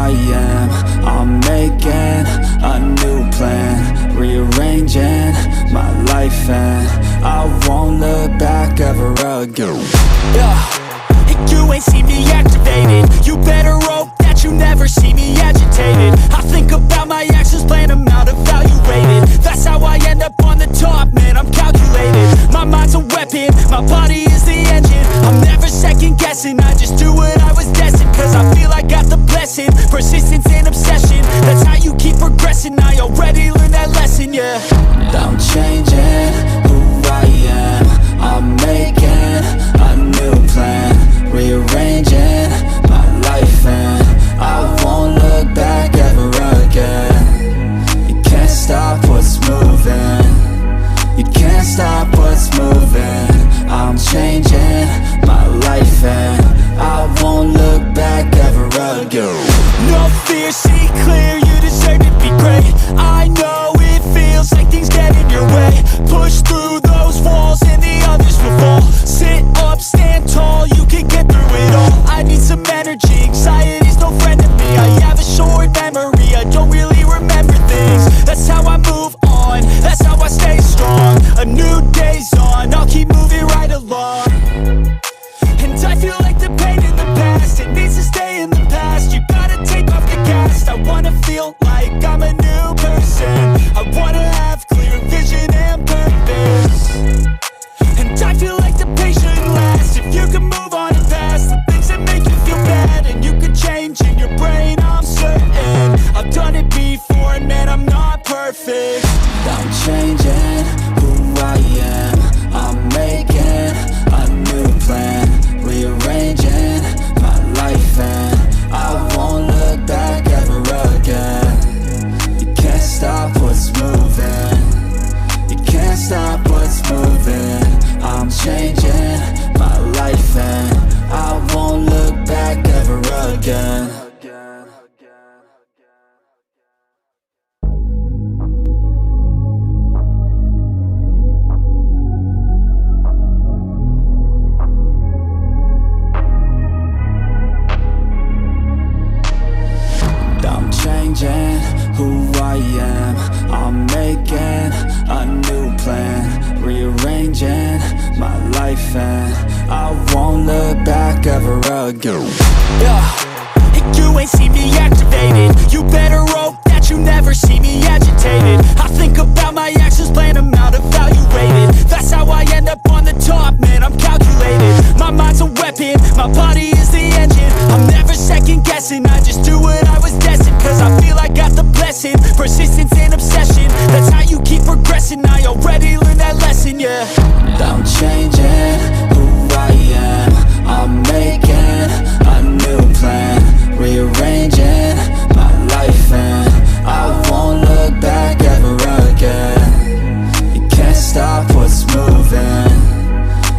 I am. I'm making a new plan, rearranging my life, and I won't look back ever again. You ain't see me activated. You better hope that you never see me agitated. I think about my actions, plan them out, evaluated. That's how I end up on the top, man, I'm calculated. My mind's a weapon, my body is the engine. I'm never second guessing, I just do what I was destined. Cause I feel I got the blessing, persistence and obsession. That's how you keep progressing, I already learned that lesson, yeah. I'm changing who I am. I'm making a new plan, rearranging my life, and I won't look back ever again. You can't stop what's moving. You can't stop what's moving. I'm changing my life, and I won't look back ever again. No fear, see clear, you deserve to be great. I know it feels like things get in your way. Push through those walls and the others will fall. Sit up, stand tall, you can get through it all. I need some energy, anxiety's no friend to me. I have a short memory, I don't really remember things. That's how I move on, that's how I stay strong. A new day's on, I'll keep moving right along. And I feel like the pain in the past, it needs to stay in the past. You gotta take off the cast. I wanna feel like I'm a new person. I wanna have clear vision and purpose. And I feel like the pain shouldn't last. If you can move on and past the things that make you feel bad, and you can change in your brain, I'm certain. I've done it before, and man, I'm not perfect. I'm changing who I am. I'm making a new plan, rearranging my life, and I won't look back ever again. You can't stop what's moving. You can't stop what's moving. I'm changing my life, and I won't look back ever again. I'm changing who I am. I'm making a new plan, rearranging my life, and I won't look back ever again. You ain't see me activated. You better hope that you never see me agitated. I think about my actions, plan them out, evaluated. That's how I end up on the top, man, I'm calculated. My mind's a weapon, my body is the engine. I'm never second guessing, I just do what I was destined. Cause I feel I got the blessing, persistence and obsession. That's how you keep progressing, I already learned that lesson, yeah. I'm changing who I am. I'm making a new plan, rearranging my life, and I won't look back ever again. You can't stop what's moving.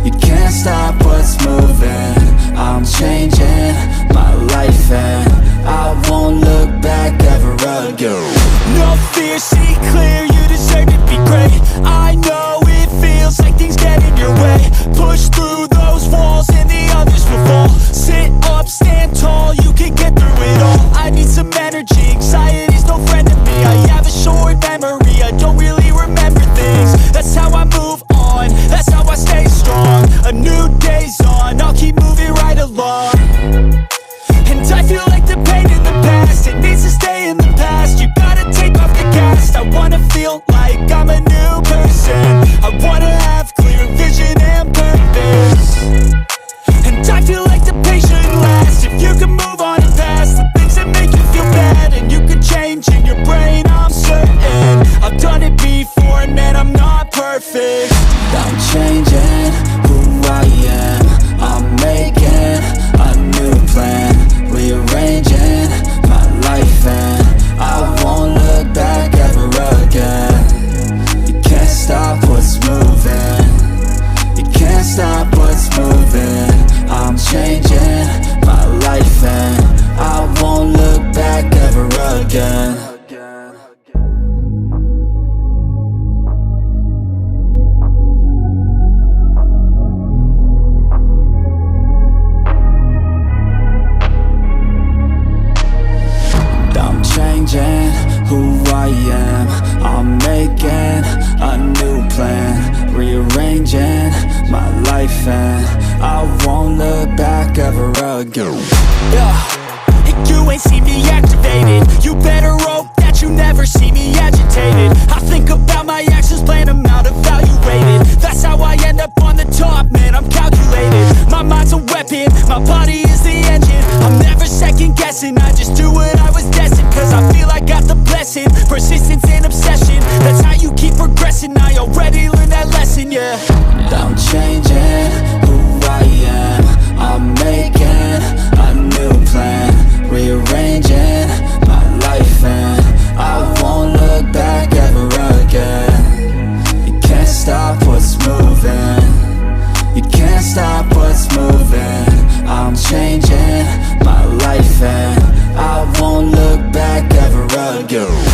You can't stop what's moving. I'm changing my life, and I won't look back ever again. No fear, see clear, you deserve to be great. I know it feels like things get in your way. Push through those walls and the others will fall. Sit up, stand tall, you can get through it all. I need some energy, anxiety's no friend to me. I have a short memory, I don't really remember things. That's how I move on, that's how I stay strong. A new day's on, I'll keep moving right along. And I feel like the pain in the past, it needs to stay in the past. You gotta take off the cast. I wanna feel like I'm a new person. I wanna have clear vision and purpose. And I feel like the pain shouldn't last. If you can move on and past the things that make you feel bad, and you can change in your brain, I'm certain. I've done it before, and man, I'm not perfect. I'm changing who I am. I'm making a new plan, rearranging my life, and I won't look back ever again. You can't stop what's moving. You can't stop what's moving. I'm changing my life, and I won't look back ever again. who I am. I'm making a new plan, rearranging my life, and I won't look back ever again. And you ain't see me activated. You better hope that you never see me agitated. I think about my actions, plan them out, evaluated. That's how I end up on the top, man, I'm calculated. My mind's a weapon, my body is the engine. I'm never second guessing, I just do what I was destined. Cause I feel I got the blessing, persistence and obsession. That's how you keep progressing, I already learned that lesson, yeah. I'm changing who I am. I'm making a new plan, rearranging my life, and I won't look back ever again. You can't stop what's moving, you can't stop what's moving. I'm changing my life, and I won't look back ever again.